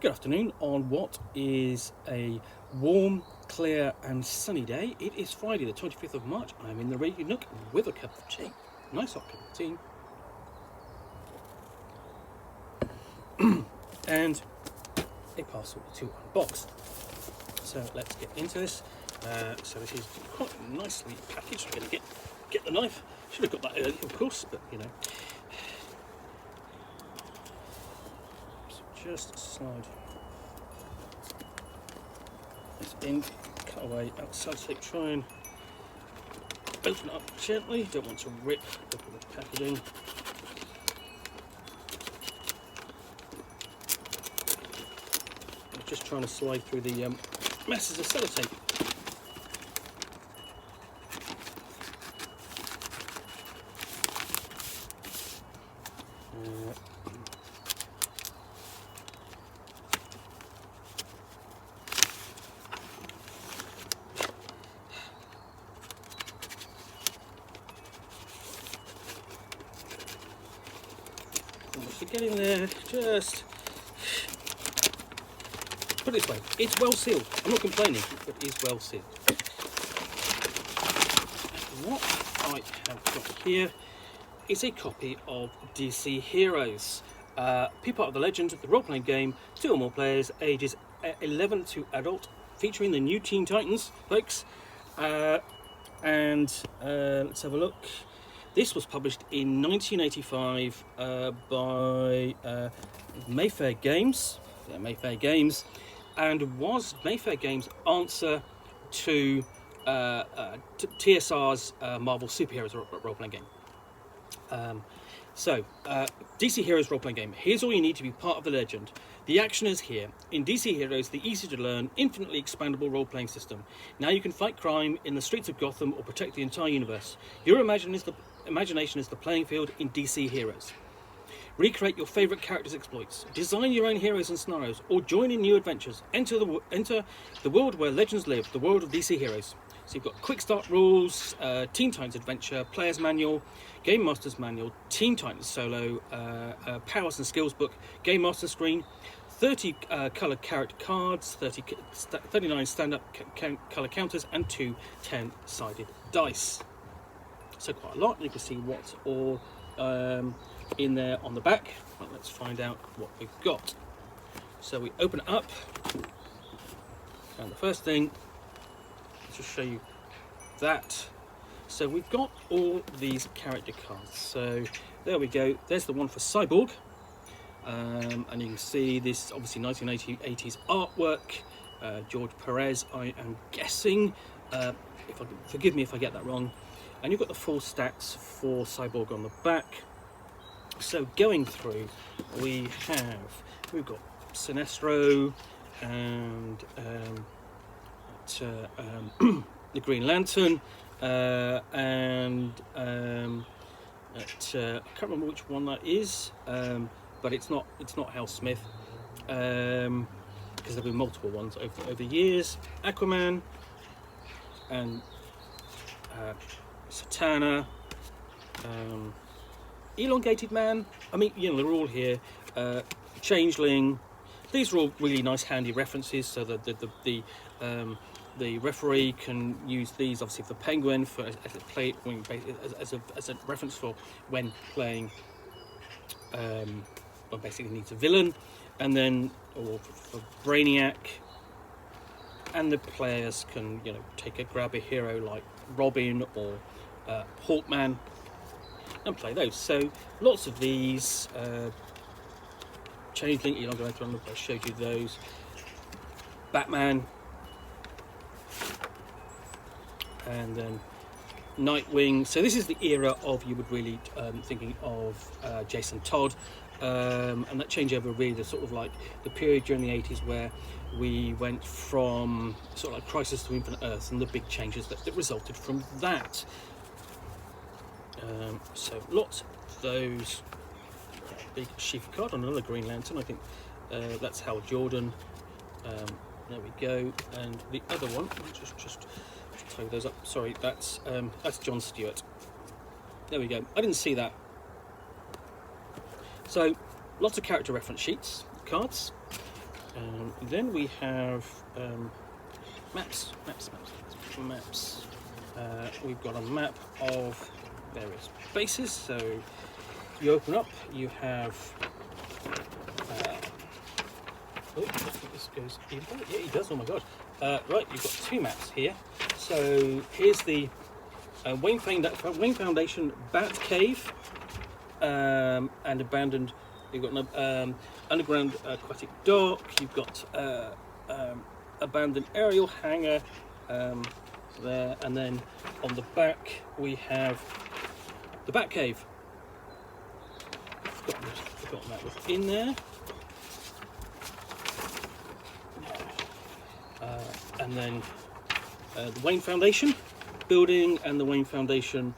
Good afternoon on what is a warm, clear and sunny day. It is Friday the 25th of March. I'm in the Radio Nook with a cup of tea. Nice hot cup of tea. And a parcel to unbox. So let's get into this. So this is quite nicely packaged. I'm going to get the knife. Should have got that early, of course, but you know. So just slide this in, cut away outside tape, try and open it up gently. Don't want to rip the packaging. I'm just trying to slide through the masses of sellotape. To get in there, just put it this way, it's well sealed. I'm not complaining, but it's well sealed. What I have got here is a copy of DC Heroes. Be part of the legend, the role-playing game, 2 or more players, ages 11 to adult, featuring the new Teen Titans, folks. Let's have a look. This was published in 1985 by Mayfair Games, Mayfair Games, and was Mayfair Games' answer to TSR's Marvel Superheroes role-playing game. DC Heroes role-playing game. Here's all you need to be part of the legend. The action is here. In DC Heroes, the easy-to-learn, infinitely expandable role-playing system. Now you can fight crime in the streets of Gotham or protect the entire universe. Your imagination is the playing field in DC Heroes. Recreate your favourite characters' exploits. Design your own heroes and scenarios, or join in new adventures. Enter the world where legends live, the world of DC Heroes. So you've got quick start rules, Teen Titans Adventure, Player's Manual, Game Master's Manual, Teen Titans Solo, Powers and Skills Book, Game Master Screen, 30 coloured character cards, 39 stand-up colour counters, and 2 10-sided dice. So quite a lot. You can see what's all in there on the back. Well, let's find out what we've got. So we open it up, and the first thing, let's just show you that. So we've got all these character cards. So there we go. There's the one for Cyborg. And you can see this obviously 1980s artwork, George Perez, I am guessing. Forgive me if I get that wrong. And you've got the full stats for Cyborg on the back. So going through, we've got Sinestro and the Green Lantern, and I can't remember which one that is. But it's not Hal Smith, because there've been multiple ones over the years. Aquaman and Satana, Elongated Man. I mean, you know, they're all here. Changeling. These are all really nice, handy references, so that the referee can use these obviously for Penguin as a reference for when playing. Well, basically needs a villain, and then or for Brainiac, and the players can, you know, grab a hero like Robin or Hawkman and play those. So lots of these. Changeling, Elongated, I showed you those. Batman, and then Nightwing. So this is the era of, you would really thinking of Jason Todd, and that changeover really the sort of like the period during the 80s where we went from sort of like Crisis to Infinite Earth and the big changes that resulted from that. So lots of those. Big sheaf card on another Green Lantern. I think that's Hal Jordan. There we go. And the other one, just tie those up. Sorry, that's John Stewart. There we go. I didn't see that. So lots of character reference sheets, cards. Then we have maps. We've got a map of various bases. So you open up, you have. Oh, I think this goes in. Yeah, it does. Oh my god! Right, you've got two maps here. So here's the Wayne Foundation Bat Cave and abandoned. You've got an underground aquatic dock. You've got abandoned aerial hangar there, and then on the back we have the Bat Cave. Forgotten that was in there. And then the Wayne Foundation building and the Wayne Foundation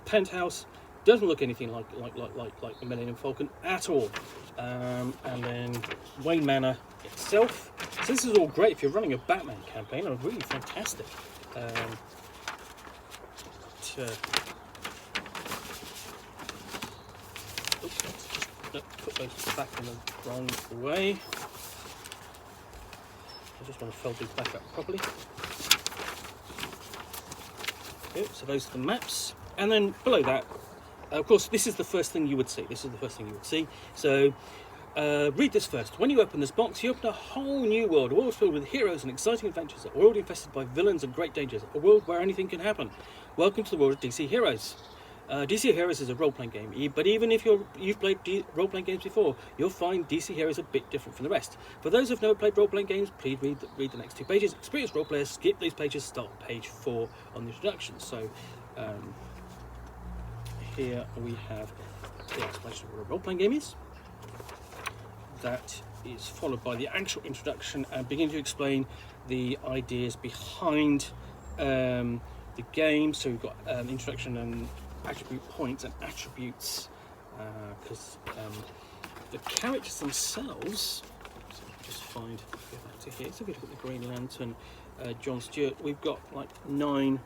penthouse. Doesn't look anything like the Millennium Falcon at all. And then Wayne Manor itself. So this is all great if you're running a Batman campaign. It's really fantastic. Let's put those back in the wrong way. I just want to fold these back up properly. Okay, so those are the maps. And then below that, of course, this is the first thing you would see. So read this first. When you open this box, you open a whole new world. A world filled with heroes and exciting adventures. A world infested by villains and great dangers. A world where anything can happen. Welcome to the world of DC Heroes. DC Heroes is a role-playing game, but even if you've played role-playing games before, you'll find DC Heroes a bit different from the rest. For those who've never played role-playing games, please read the next 2 pages. Experienced role-players skip these pages, start page 4 on the introduction. So here we have the explanation of what a role-playing game is. That is followed by the actual introduction and begin to explain the ideas behind the game. So we've got introduction and attribute points and attributes, because the characters themselves. So just go back to here. So if we look at the Green Lantern, John Stewart, we've got like 9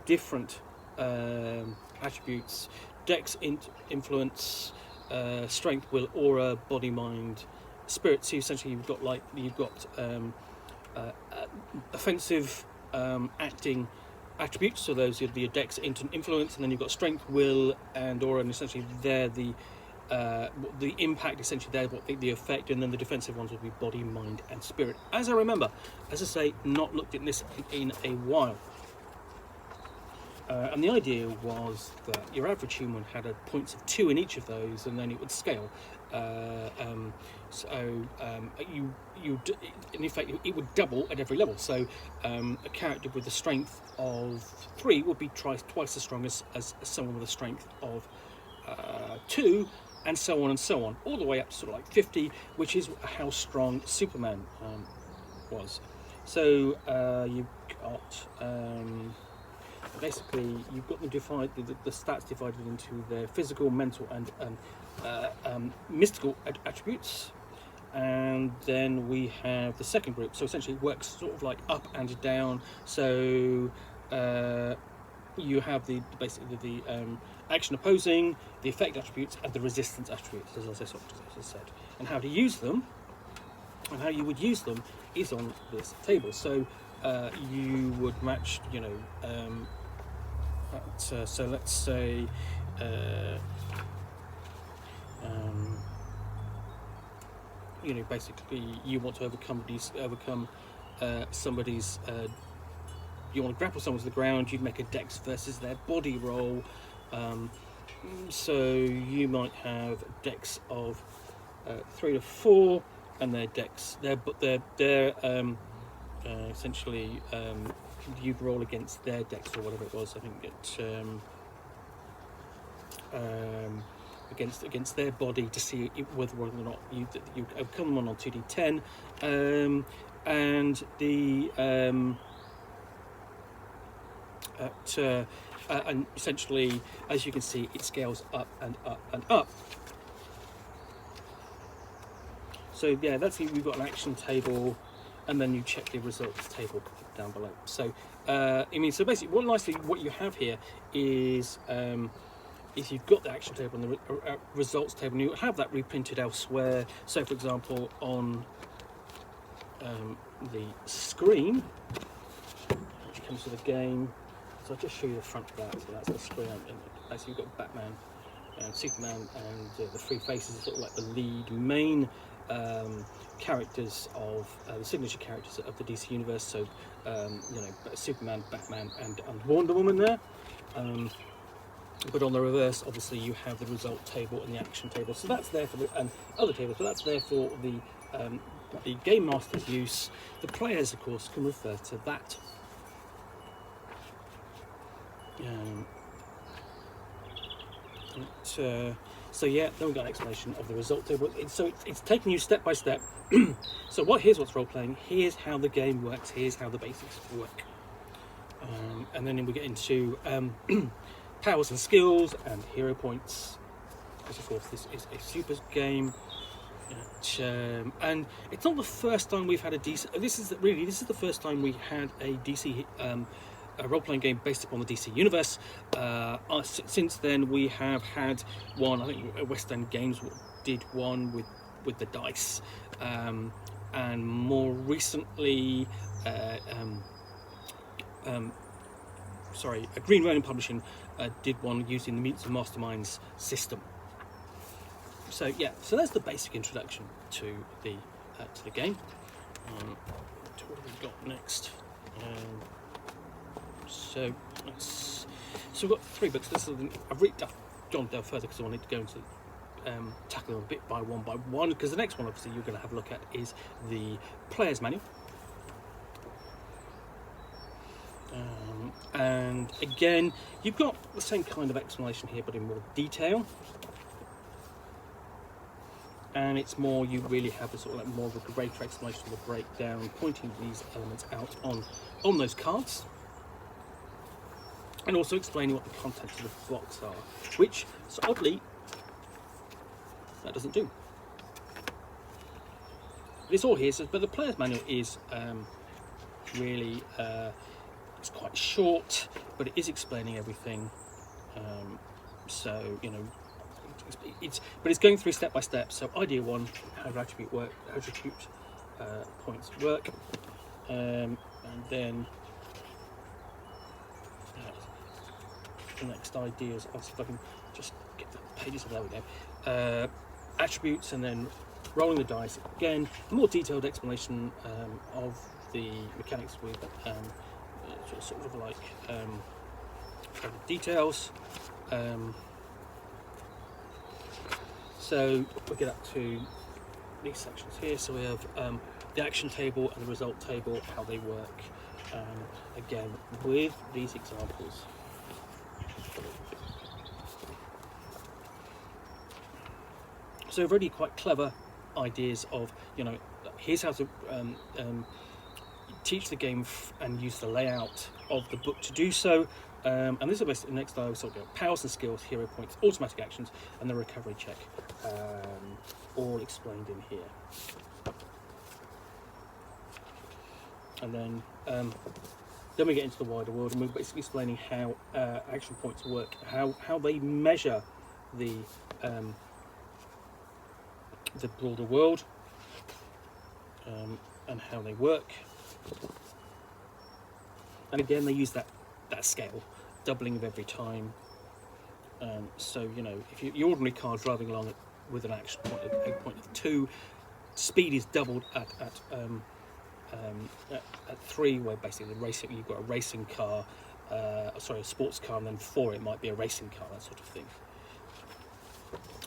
different attributes: Dex, influence, strength, will, aura, body, mind, spirit. So essentially you've got offensive, acting attributes. So those are the Dex, influence, and then you've got strength, will, and aura, and essentially they're the impact. Essentially they're what the effect, and then the defensive ones would be body, mind, and spirit. As I say, not looked at this in a while. And the idea was that your average human had points of 2 in each of those, and then it would scale. In effect, it would double at every level. So a character with a strength of 3 would be twice as strong as someone with a strength of 2, and so on, all the way up to sort of like 50, which is how strong Superman was. So you've got basically you've got the stats divided into their physical, mental, and mystical attributes. And then we have the second group. So essentially it works sort of like up and down. So you have the action opposing, the effect attributes, and the resistance attributes, as I said. And how to use them, and how you would use them, is on this table. So you would match, so let's say basically you want to overcome somebody's you want to grapple someone to the ground. You'd make a Dex versus their body roll. So you might have Dex of 3 to 4, and their Dex, they're essentially you'd roll against their Dex or whatever it was. I think against their body to see whether or not you overcome them on 2d10, and the and essentially, as you can see, it scales up and up and up. So yeah, that's it. We've got an action table, and then you check the results table down below. So so basically, what you have here is you've got the action table and the results table, and you have that reprinted elsewhere. So for example, on the screen, which comes with the game. So I'll just show you the front of that. So that's the screen. And basically, you've got Batman and Superman and the three faces, sort of like the lead main characters of the signature characters of the DC universe. So you know, Superman, Batman, and Wonder Woman there. But on the reverse, obviously, you have the result table and the action table. So that's there for the other tables, but that's there for the game master's use. The players, of course, can refer to that. So yeah, then we've got an explanation of the result table. It's taking you step by step. So here's what's role playing. Here's how the game works. Here's how the basics work. And then we get into powers and skills and hero points. Because of course this is a super game. And it's not the first time we've had a DC. This is the first time we had a DC a role-playing game based upon the DC universe. Since then, we have had one. I think West End Games did one with the dice, and more recently, Green Ronin Publishing did one using the Mutants and Masterminds system. So yeah, so that's the basic introduction to the game. What have we got next? So we've got 3 books. I've gone down further because I wanted to go into tackle them bit by one. Because the next one, obviously, you're going to have a look at is the player's manual. And again, you've got the same kind of explanation here, but in more detail. And it's more, you really have a sort of like more of a greater explanation of the breakdown, pointing these elements out on those cards. And also explaining what the contents of the box are, which, so oddly, that doesn't do. It's all here, but the player's manual is really, it's quite short, but it is explaining everything. So, you know, it's going through step by step. So idea 1, how do attribute work, how attribute points work, and then the next ideas. I'll see if I can just get the pages. There we go. Attributes, and then rolling the dice. Again, a more detailed explanation of the mechanics with sort of like details. So we get up to these sections here. So we have the action table and the result table, how they work. Again, with these examples. So really quite clever ideas of, you know, here's how to teach the game and use the layout of the book to do so. And this is the next I was talking about powers and skills, hero points, automatic actions, and the recovery check, all explained in here. And then we get into the wider world, and we're basically explaining how action points work, how they measure the broader world, and how they work. And again, they use that scale, doubling of every time. So, you know, if your ordinary car driving along with an action point at a point of 2, speed is doubled at 3, where basically you've got a racing car, a sports car, and then 4 it might be a racing car, that sort of thing.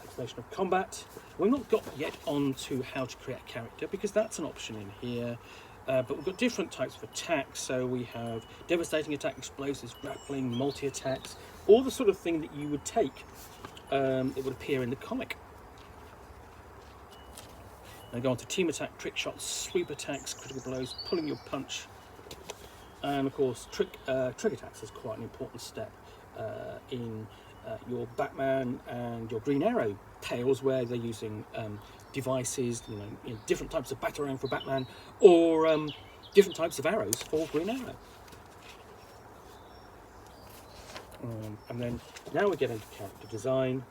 Explanation of combat. We've not got yet on to how to create a character, because that's an option in here. But we've got different types of attacks. So we have devastating attack, explosives, grappling, multi-attacks, all the sort of thing that you would take. It would appear in the comic. And go on to team attack, trick shots, sweep attacks, critical blows, pulling your punch, and of course trick attacks is quite an important step in your Batman and your Green Arrow tales, where they're using devices, you know, different types of batarang for Batman, or different types of arrows for Green Arrow. And then now we get into character design.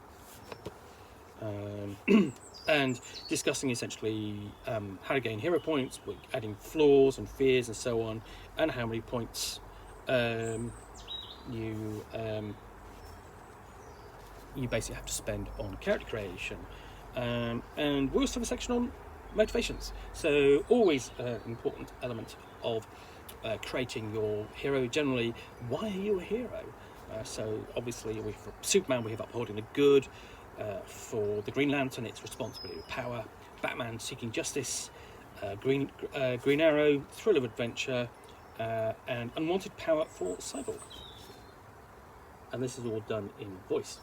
and discussing essentially how to gain hero points, adding flaws and fears and so on, and how many points you basically have to spend on character creation. And we also have a section on motivations. So always an important element of creating your hero. Generally, why are you a hero? So obviously, for Superman, we have upholding the good. For the Green Lantern, it's responsibility with power. Batman, seeking justice. Green Arrow, thrill of adventure, and unwanted power for Cyborg. And this is all done in voice.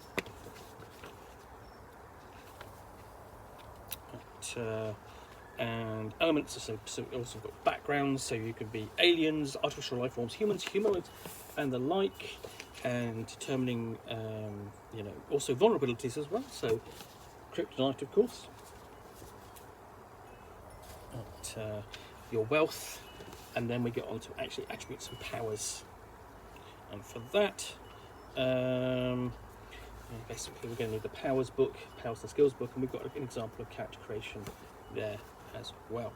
And elements, so also got backgrounds, so you can be aliens, artificial life forms, humans, humanoids, and the like, and determining, also vulnerabilities as well. So kryptonite, of course, and, your wealth, and then we get on to actually attributes and powers. And for that, basically we're going to need the powers book, powers and skills book, and we've got an example of character creation there as well.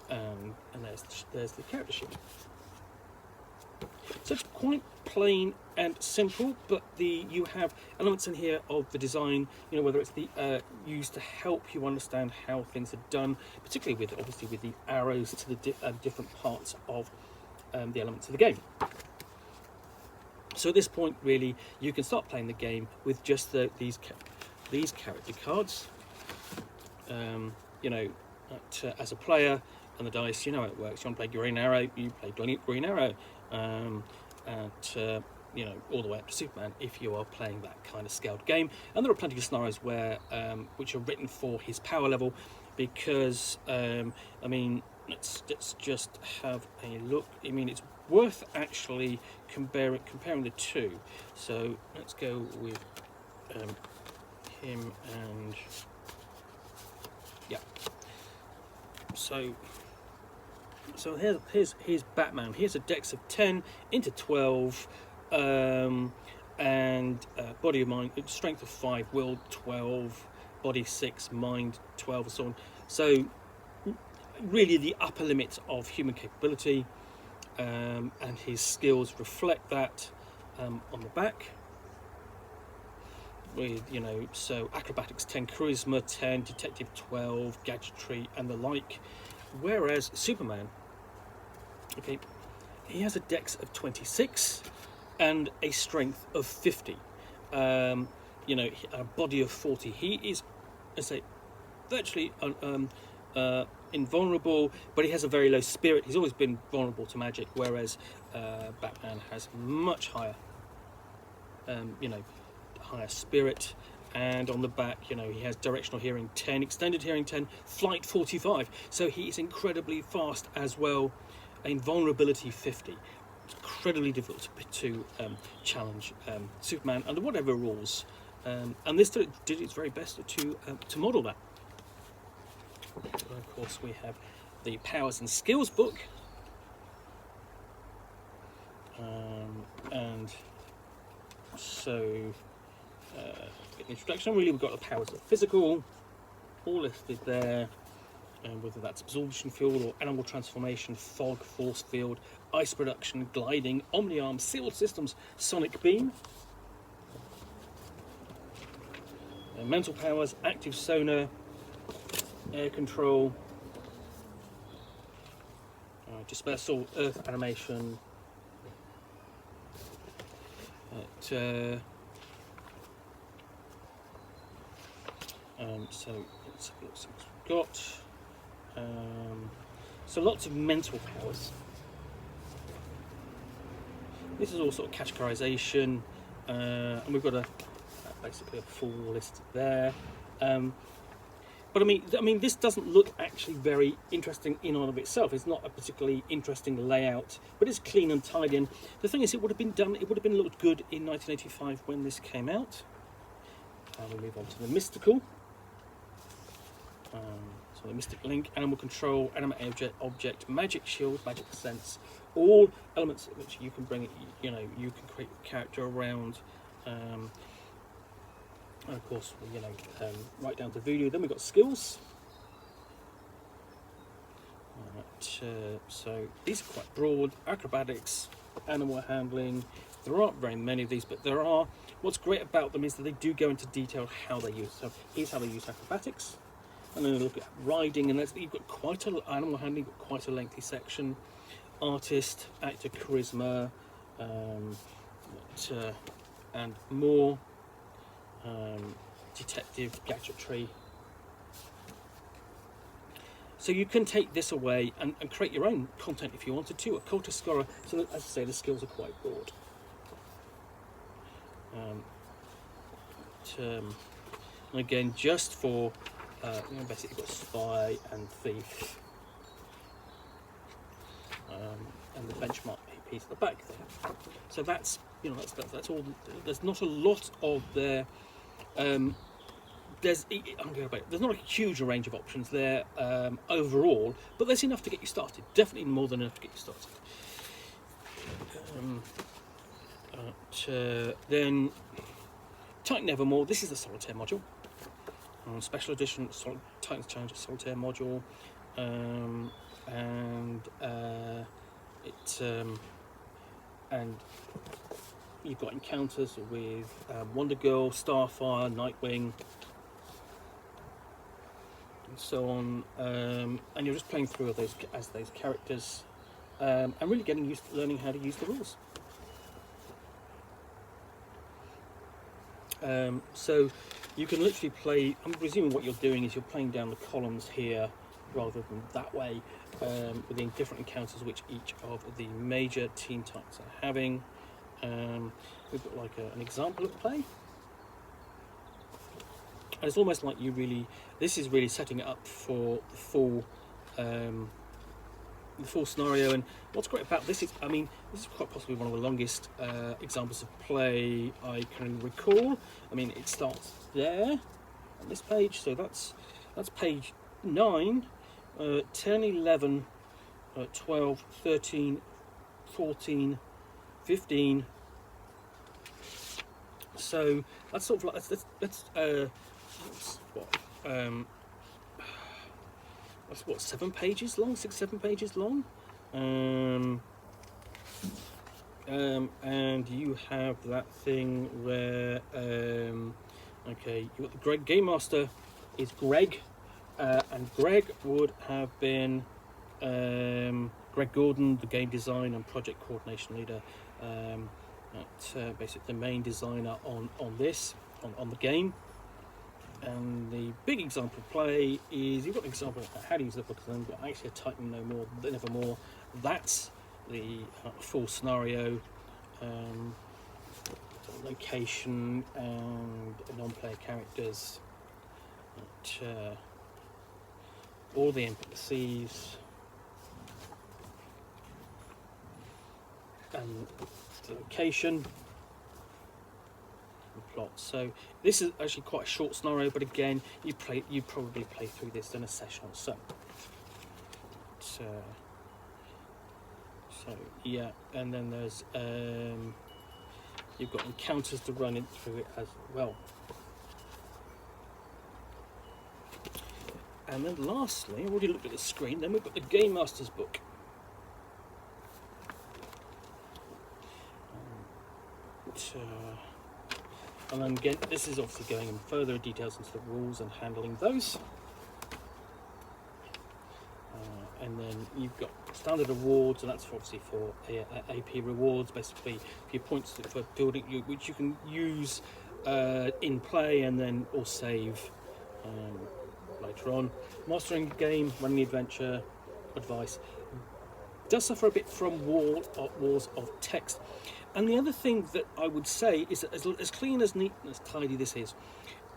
And there's the character sheet. So it's quite plain and simple, but you have elements in here of the design, whether it's the used to help you understand how things are done, particularly with the arrows to the different parts of the elements of the game. So at this point, really, you can start playing the game with just these character cards. As a player, and the dice, you know how it works. You want to play Green Arrow, you play Green Arrow, all the way up to Superman if you are playing that kind of scaled game. And there are plenty of scenarios where which are written for his power level, because let's just have a look. It's worth actually comparing the two. So let's go with him and yeah. So here's Batman. Here's a dex of 10 into 12, and body of mind, strength of 5, will 12, body 6, mind 12, and so on. So really the upper limit of human capability, and his skills reflect that on the back. With so acrobatics 10, charisma 10, detective 12, gadgetry and the like. Whereas Superman, he has a dex of 26 and a strength of 50. A body of 40. He is, I say, virtually invulnerable, but he has a very low spirit. He's always been vulnerable to magic, whereas Batman has much higher, higher spirit. And on the back, he has directional hearing 10, extended hearing 10, flight 45. So he is incredibly fast as well. Invulnerability 50. It's incredibly difficult to challenge Superman under whatever rules. And this did its very best to model that. And of course, we have the powers and skills book. And so, introduction, really, we've got the powers of physical, all listed there, and whether that's absorption field or animal transformation, fog, force field, ice production, gliding, omni-arm, sealed systems, sonic beam. Mental powers, active sonar, air control, dispersal, earth animation, so let's have a look what we've got. So lots of mental powers. This is all sort of categorization, and we've got basically a full list there. But I mean, this doesn't look actually very interesting in and of itself. It's not a particularly interesting layout, but it's clean and tidy. And the thing is, it would have been looked good in 1985 when this came out. And we move on to the mystical. So the Mystic Link, Animal Control, Animate Object, Magic Shield, Magic Sense, all elements which you can bring, you can create a character around. and of course, right down to voodoo. Then we've got skills. So these are quite broad. Acrobatics, animal handling. There aren't very many of these, but there are. What's great about them is that they do go into detail how they use. So here's how they use acrobatics, and then look at riding, and you've got quite a animal handling, got quite a lengthy section. Artist, actor, charisma, and more. Detective, gadgetry. So you can take this away and create your own content if you wanted to. A cultist scholar. So that, as I say, the skills are quite broad. And again, just for basically you've got spy and thief, and the benchmark piece at the back there. So that's that's all. There's not a lot of there. There's not a huge range of options there overall, but there's enough to get you started. Definitely more than enough to get you started. Then Titan Nevermore. This is the Solitaire module. Special edition Titan's Challenge Solitaire module, and you've got encounters with Wonder Girl, Starfire, Nightwing, and so on, and you're just playing through those characters, and really getting used to learning how to use the rules. So you can literally play. I'm presuming what you're doing is you're playing down the columns here rather than that way, within different encounters which each of the major team types are having. We've got like an example of play, and it's almost like this is really setting it up for the full scenario. And what's great about this is, this is quite possibly one of the longest examples of play I can recall. It starts there on this page, so that's page 9, 10, 11, 12, 13, 14, 15. So that's sort of like that's 7 pages long, 6-7 pages long, and you have that thing where okay, you got the Game Master is Greg, and Greg would have been Greg Gordon, the game design and project coordination leader, basically the main designer on the game. And the big example of play is, you've got an example of how to use the book, and then got actually a Titan Nevermore. That's the full scenario, location and non-player characters, all the NPCs, and the location. Plot. So this is actually quite a short scenario, but again, you probably play through this in a session or so. So yeah, and then there's you've got encounters to run in through it as well. And then lastly, I've already looked at the screen, then we've got the Game Master's book. And then again, this is obviously going in further details into the rules and handling those. And then you've got standard awards, and that's obviously for AP rewards, basically for your points for building, which you can use in play and then or save later on. Mastering the game, running the adventure, advice. Does suffer a bit from wars of text. And the other thing that I would say is that as clean, as neat, and as tidy this is,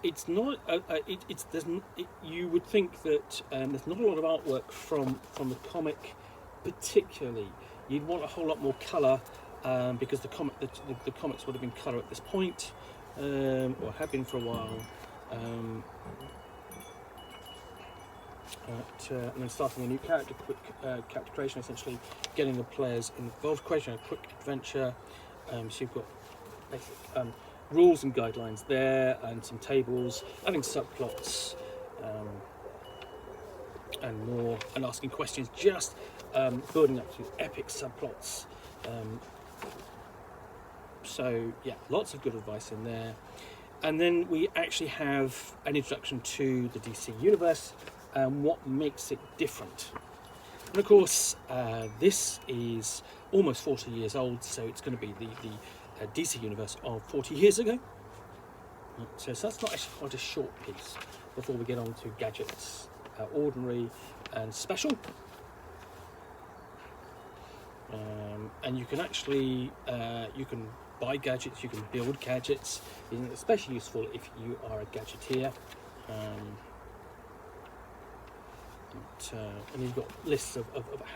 it's not. You would think that there's not a lot of artwork from the comic, particularly. You'd want a whole lot more colour, because the comics would have been colour at this point, or have been for a while. And then starting a new character, quick character creation, essentially getting the players involved, creating a quick adventure. So you've got basic rules and guidelines there, and some tables, adding subplots, and more, and asking questions, just building up to epic subplots. So yeah, lots of good advice in there. And then we actually have an introduction to the DC universe and what makes it different. And of course, this is almost 40 years old, so it's going to be the DC universe of 40 years ago. So that's not actually quite a short piece before we get on to gadgets, ordinary and special. And you can actually, you can buy gadgets, you can build gadgets, and it's especially useful if you are a gadgeteer. And you've got lists of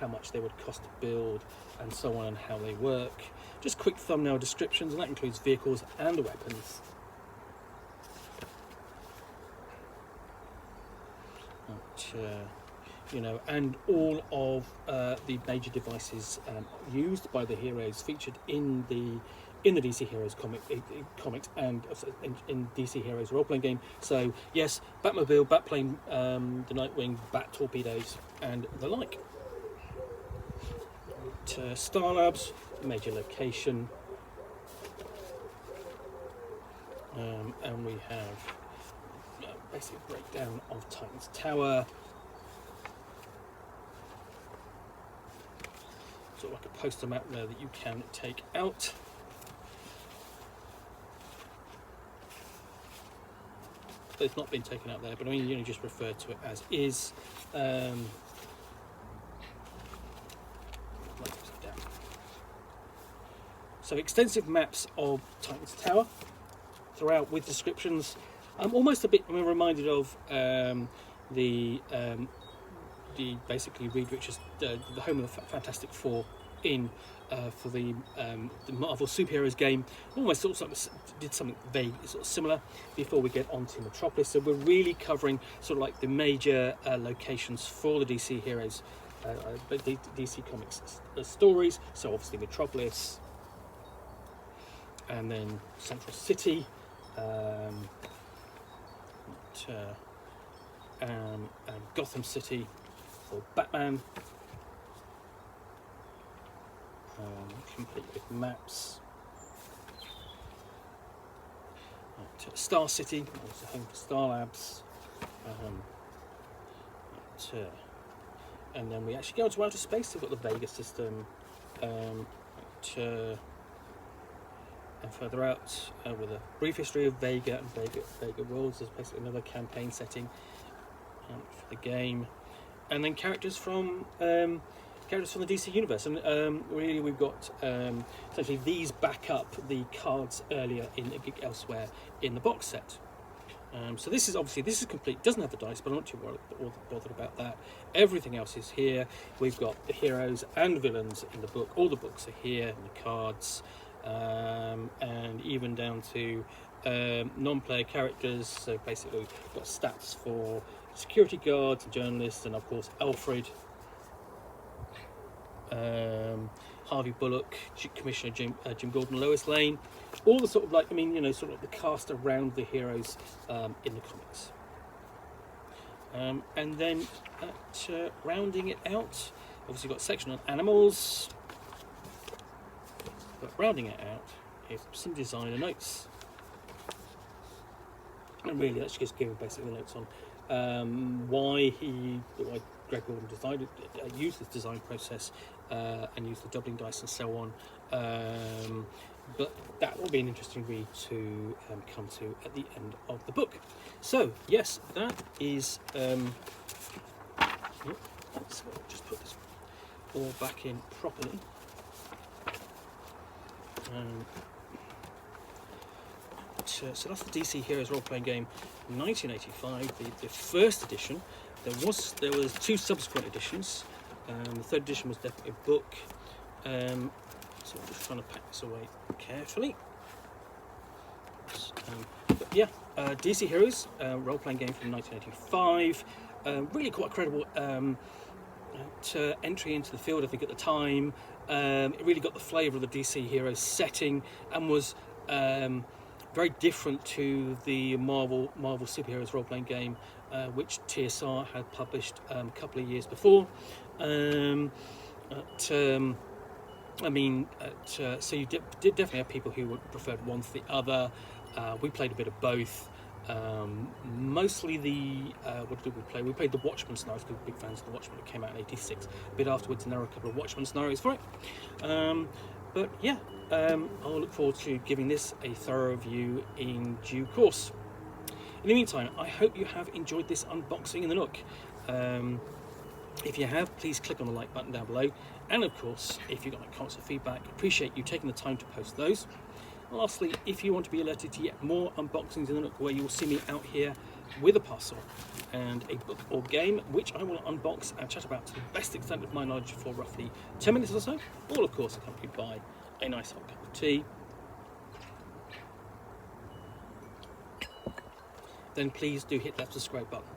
how much they would cost to build and so on, and how they work. Just quick thumbnail descriptions, and that includes vehicles and the weapons. You know, and all of the major devices used by the heroes featured in the DC Heroes comics and in DC Heroes role-playing game. So yes, Batmobile, Batplane, the Nightwing, Bat torpedoes, and the like. Star Labs, major location, and we have basic breakdown of Titan's Tower. Sort of like a poster map there that you can take out. But it's not been taken out there, but I mean, you know, just refer to it as is. So extensive maps of Titan's Tower throughout with descriptions. I'm almost a bit reminded of the basically Reed Richards, the home of the Fantastic Four in for the Marvel superheroes game. Almost sort of did something vague, sort of similar before we get on to Metropolis. So we're really covering sort of like the major locations for the DC heroes, DC Comics stories. So obviously Metropolis, and then Central City, and Gotham City for Batman, complete with maps. Star City, also home for Star Labs, and then we actually go to outer space. We've got the Vega system, and further out with a brief history of Vega and Vega Worlds. There's basically another campaign setting for the game, and then characters from the DC universe. And really, we've got essentially these back up the cards earlier in elsewhere in the box set. So this is complete. Doesn't have the dice, but I'm not too bothered about that. Everything else is here. We've got the heroes and villains in the book. All the books are here, and the cards. And even down to non-player characters. So basically we've got stats for security guards, journalists, and of course Alfred, Harvey Bullock, Commissioner Jim Gordon, Lois Lane, all the sort of like, I mean, you know, sort of the cast around the heroes in the comics. And then rounding it out, obviously got a section on animals. But rounding it out is some designer notes, and really that's just giving basically notes on why Greg Gordon used this design process and used the doubling dice and so on. But that will be an interesting read to come to at the end of the book. So yes, that is. Let's just put this all back in properly. So that's the DC Heroes role-playing game, 1985, the first edition. There was two subsequent editions. The third edition was definitely a book. So I'm just trying to pack this away carefully. But yeah, DC Heroes role-playing game from 1985. Really quite a credible entry into the field, I think, at the time. It really got the flavour of the DC Heroes setting, and was very different to the Marvel superheroes role-playing game, which TSR had published a couple of years before. So you did definitely have people who preferred one to the other. We played a bit of both. Mostly what did we play? We played the Watchmen scenarios because we're big fans of the Watchmen. It came out in '86. A bit afterwards, and there were a couple of Watchmen scenarios for it. But yeah, I'll look forward to giving this a thorough review in due course. In the meantime, I hope you have enjoyed this unboxing in the Nook. If you have, please click on the like button down below. And of course, if you've got any comments or feedback, appreciate you taking the time to post those. And lastly, if you want to be alerted to yet more unboxings in the Nook, where you will see me out here with a parcel and a book or game, which I will unbox and chat about to the best extent of my knowledge for roughly 10 minutes or so, all of course accompanied by a nice hot cup of tea, then please do hit that subscribe button.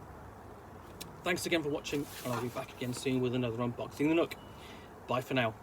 Thanks again for watching, and I'll be back again soon with another unboxing in the Nook. Bye for now.